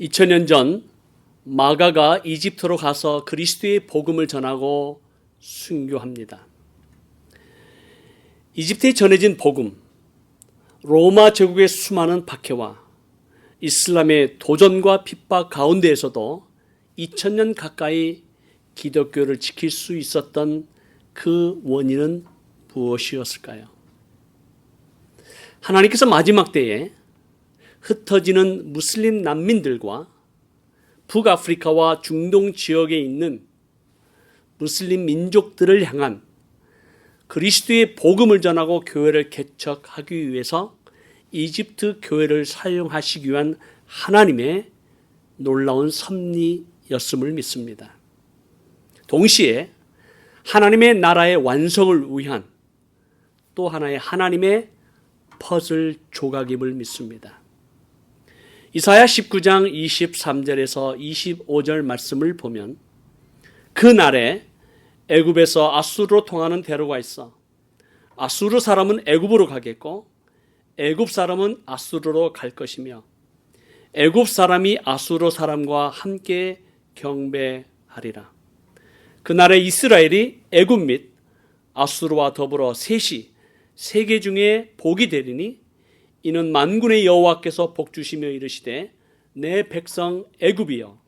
2000년 전 마가가 이집트로 가서 그리스도의 복음을 전하고 순교합니다. 이집트에 전해진 복음, 로마 제국의 수많은 박해와 이슬람의 도전과 핍박 가운데에서도 2000년 가까이 기독교를 지킬 수 있었던 그 원인은 무엇이었을까요? 하나님께서 마지막 때에 흩어지는 무슬림 난민들과 북아프리카와 중동 지역에 있는 무슬림 민족들을 향한 그리스도의 복음을 전하고 교회를 개척하기 위해서 이집트 교회를 사용하시기 위한 하나님의 놀라운 섭리였음을 믿습니다. 동시에 하나님의 나라의 완성을 위한 또 하나의 하나님의 퍼즐 조각임을 믿습니다. 이사야 19장 23절에서 25절 말씀을 보면 그날에 애굽에서 아수르로 통하는 대로가 있어 아수르 사람은 애굽으로 가겠고 애굽 사람은 아수르로 갈 것이며 애굽 사람이 아수르 사람과 함께 경배하리라. 그날에 이스라엘이 애굽 및 아수르와 더불어 셋이 세계 중에 복이 되리니 이는 만군의 여호와께서 복주시며 이르시되 내 백성 애굽이여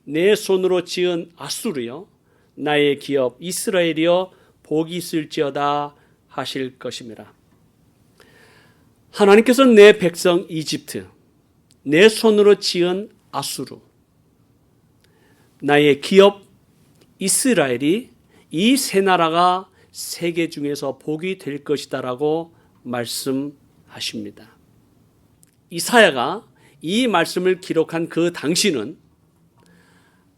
내 손으로 지은 아수르여 나의 기업 이스라엘이여 복이 있을지어다 하실 것임이라. 하나님께서 내 백성 이집트 내 손으로 지은 아수르 나의 기업 이스라엘이 이 세 나라가 세계 중에서 복이 될 것이다라고 말씀하십니다. 이사야가 이 말씀을 기록한 그 당시는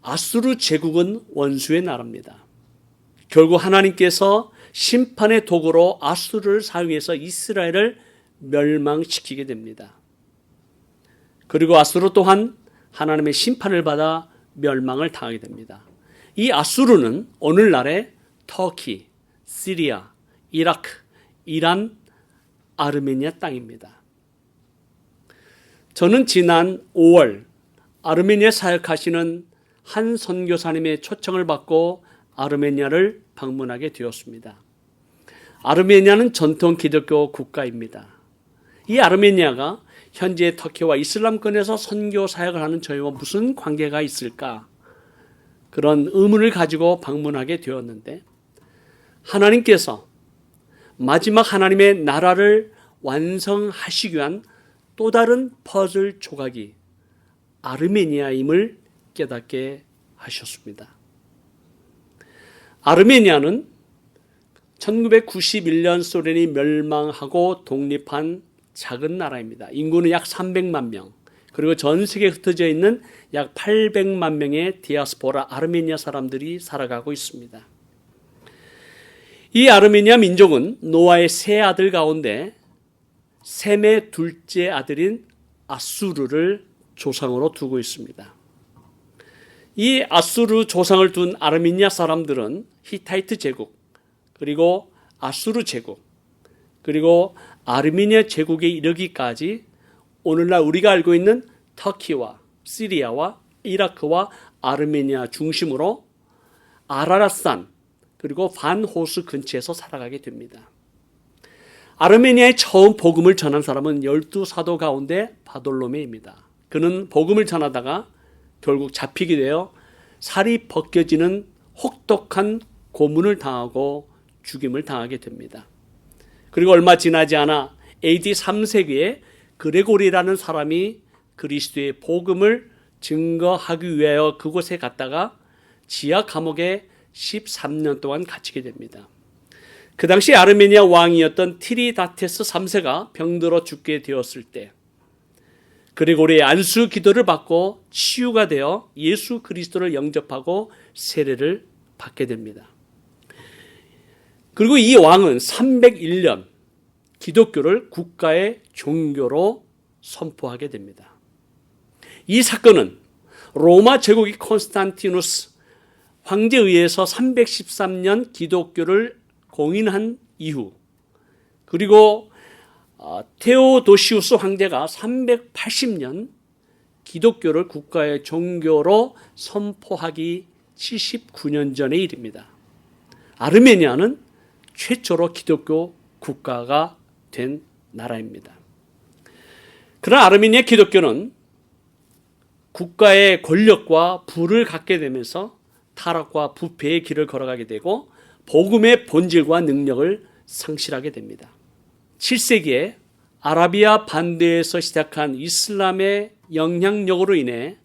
아수르 제국은 원수의 나라입니다. 결국 하나님께서 심판의 도구로 아수르를 사용해서 이스라엘을 멸망시키게 됩니다. 그리고 아수르 또한 하나님의 심판을 받아 멸망을 당하게 됩니다. 이 아수르는 오늘날의 터키, 시리아, 이라크, 이란, 아르메니아 땅입니다. 저는 지난 5월 아르메니아 사역하시는 한 선교사님의 초청을 받고 아르메니아를 방문하게 되었습니다. 아르메니아는 전통 기독교 국가입니다. 이 아르메니아가 현재 터키와 이슬람권에서 선교 사역을 하는 저희와 무슨 관계가 있을까? 그런 의문을 가지고 방문하게 되었는데 하나님께서 마지막 하나님의 나라를 완성하시기 위한 또 다른 퍼즐 조각이 아르메니아임을 깨닫게 하셨습니다. 아르메니아는 1991년 소련이 멸망하고 독립한 작은 나라입니다. 인구는 약 300만 명, 그리고 전 세계에 흩어져 있는 약 800만 명의 디아스포라 아르메니아 사람들이 살아가고 있습니다. 이 아르메니아 민족은 노아의 세 아들 가운데 셈의 둘째 아들인 아수르를 조상으로 두고 있습니다. 이 아수르 조상을 둔 아르메니아 사람들은 히타이트 제국, 그리고 아수르 제국, 그리고 아르메니아 제국에 이르기까지 오늘날 우리가 알고 있는 터키와 시리아와 이라크와 아르메니아 중심으로 아라라산 그리고 반호수 근처에서 살아가게 됩니다. 아르메니아에 처음 복음을 전한 사람은 12사도 가운데 바돌로메입니다. 그는 복음을 전하다가 결국 잡히게 되어 살이 벗겨지는 혹독한 고문을 당하고 죽임을 당하게 됩니다. 그리고 얼마 지나지 않아 AD 3세기에 그레고리라는 사람이 그리스도의 복음을 증거하기 위하여 그곳에 갔다가 지하 감옥에 13년 동안 갇히게 됩니다. 그 당시 아르메니아 왕이었던 티리다테스 3세가 병들어 죽게 되었을 때 그레고리의 안수 기도를 받고 치유가 되어 예수 그리스도를 영접하고 세례를 받게 됩니다. 그리고 이 왕은 301년 기독교를 국가의 종교로 선포하게 됩니다. 이 사건은 로마 제국의 콘스탄티누스 황제에 의해서 313년 기독교를 공인한 이후, 그리고 테오도시우스 황제가 380년 기독교를 국가의 종교로 선포하기 79년 전의 일입니다. 아르메니아는 최초로 기독교 국가가 된 나라입니다. 그러나 아르메니아 기독교는 국가의 권력과 부를 갖게 되면서 타락과 부패의 길을 걸어가게 되고 복음의 본질과 능력을 상실하게 됩니다. 7세기에 아라비아 반도에서 시작한 이슬람의 영향력으로 인해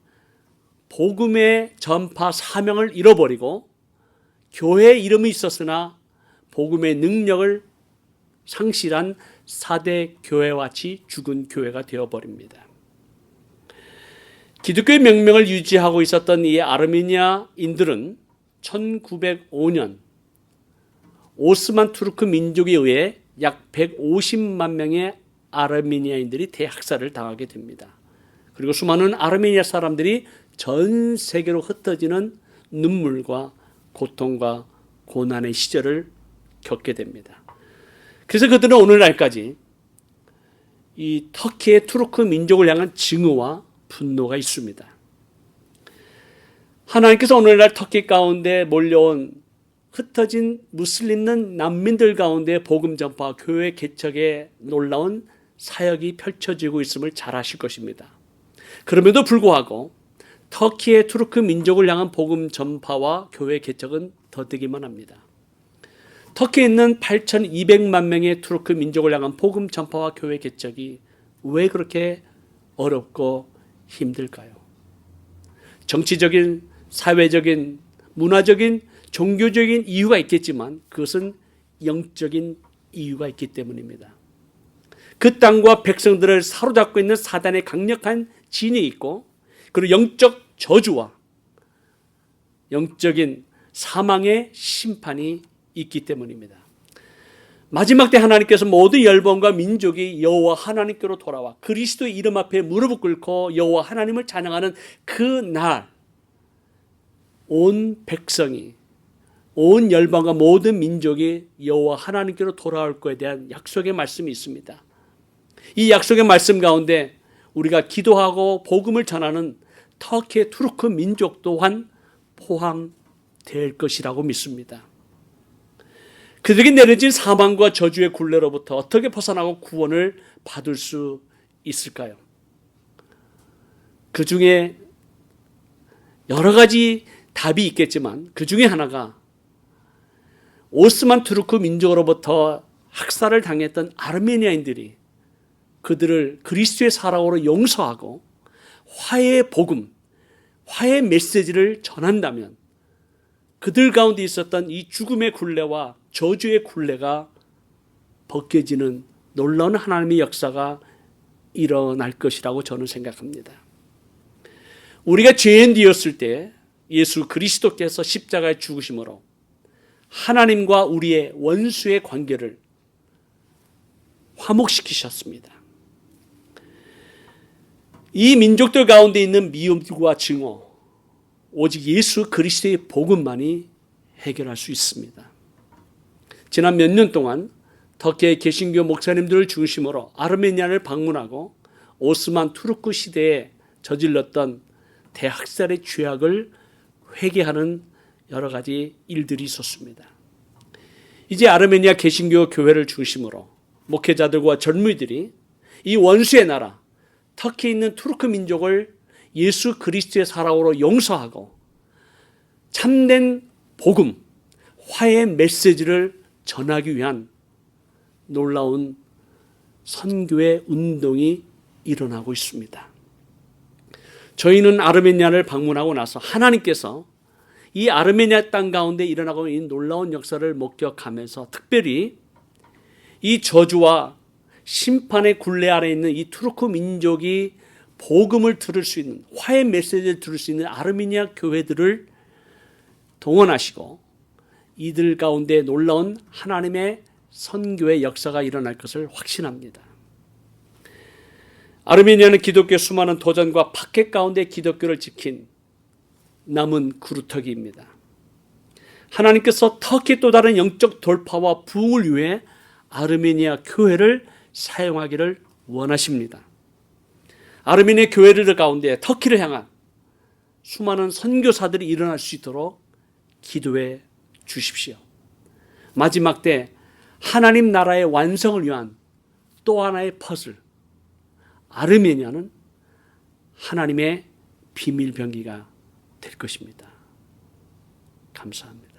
복음의 전파 사명을 잃어버리고 교회의 이름이 있었으나 복음의 능력을 상실한 4대 교회와 같이 죽은 교회가 되어버립니다. 기독교의 명명을 유지하고 있었던 이 아르메니아인들은 1905년 오스만 투르크 민족에 의해 약 150만 명의 아르메니아인들이 대학살을 당하게 됩니다. 그리고 수많은 아르메니아 사람들이 전 세계로 흩어지는 눈물과 고통과 고난의 시절을 겪게 됩니다. 그래서 그들은 오늘날까지 이 터키의 투르크 민족을 향한 증오와 분노가 있습니다. 하나님께서 오늘날 터키 가운데 몰려온 흩어진 무슬림 난민들 가운데 복음 전파, 교회 개척에 놀라운 사역이 펼쳐지고 있음을 잘 아실 것입니다. 그럼에도 불구하고 터키의 투르크 민족을 향한 복음 전파와 교회 개척은 더디기만 합니다. 터키에 있는 8,200만 명의 투르크 민족을 향한 복음 전파와 교회 개척이 왜 그렇게 어렵고 힘들까요? 정치적인, 사회적인, 문화적인, 종교적인 이유가 있겠지만 그것은 영적인 이유가 있기 때문입니다. 그 땅과 백성들을 사로잡고 있는 사단의 강력한 진이 있고 그리고 영적 저주와 영적인 사망의 심판이 있기 때문입니다. 마지막 때 하나님께서 모든 열방과 민족이 여호와 하나님께로 돌아와 그리스도의 이름 앞에 무릎을 꿇고 여호와 하나님을 찬양하는 그 날 온 백성이 온 열방과 모든 민족이 여호와 하나님께로 돌아올 것에 대한 약속의 말씀이 있습니다. 이 약속의 말씀 가운데 우리가 기도하고 복음을 전하는 터키의 투르크 민족 또한 포함될 것이라고 믿습니다. 그들에게 내려진 사망과 저주의 굴레로부터 어떻게 벗어나고 구원을 받을 수 있을까요? 그 중에 여러 가지 답이 있겠지만 그 중에 하나가 오스만 투르크 민족으로부터 학살을 당했던 아르메니아인들이 그들을 그리스도의 사랑으로 용서하고 화해의 복음, 화해의 메시지를 전한다면 그들 가운데 있었던 이 죽음의 굴레와 저주의 굴레가 벗겨지는 놀라운 하나님의 역사가 일어날 것이라고 저는 생각합니다. 우리가 죄인 되었을 때 예수 그리스도께서 십자가에 죽으심으로 하나님과 우리의 원수의 관계를 화목시키셨습니다. 이 민족들 가운데 있는 미움과 증오, 오직 예수 그리스도의 복음만이 해결할 수 있습니다. 지난 몇 년 동안 터키의 개신교 목사님들을 중심으로 아르메니아를 방문하고 오스만 투르크 시대에 저질렀던 대학살의 죄악을 회개하는 여러 가지 일들이 있었습니다. 이제 아르메니아 개신교 교회를 중심으로 목회자들과 젊은이들이 이 원수의 나라 터키에 있는 투르크 민족을 예수 그리스도의 사랑으로 용서하고 참된 복음, 화해의 메시지를 전하기 위한 놀라운 선교의 운동이 일어나고 있습니다. 저희는 아르메니아를 방문하고 나서 하나님께서 이 아르메니아 땅 가운데 일어나고 있는 놀라운 역사를 목격하면서 특별히 이 저주와 심판의 굴레 아래 있는 이 투르크 민족이 복음을 들을 수 있는 화해 메시지를 들을 수 있는 아르메니아 교회들을 동원하시고 이들 가운데 놀라운 하나님의 선교의 역사가 일어날 것을 확신합니다. 아르메니아는 기독교의 수많은 도전과 박해 가운데 기독교를 지킨 남은 구루터기입니다. 하나님께서 터키의 또 다른 영적 돌파와 부흥을 위해 아르메니아 교회를 사용하기를 원하십니다. 아르메니아 교회들 가운데 터키를 향한 수많은 선교사들이 일어날 수 있도록 기도해 주십시오. 마지막 때 하나님 나라의 완성을 위한 또 하나의 퍼즐, 아르메니아는 하나님의 비밀 병기가 될 것입니다. 감사합니다.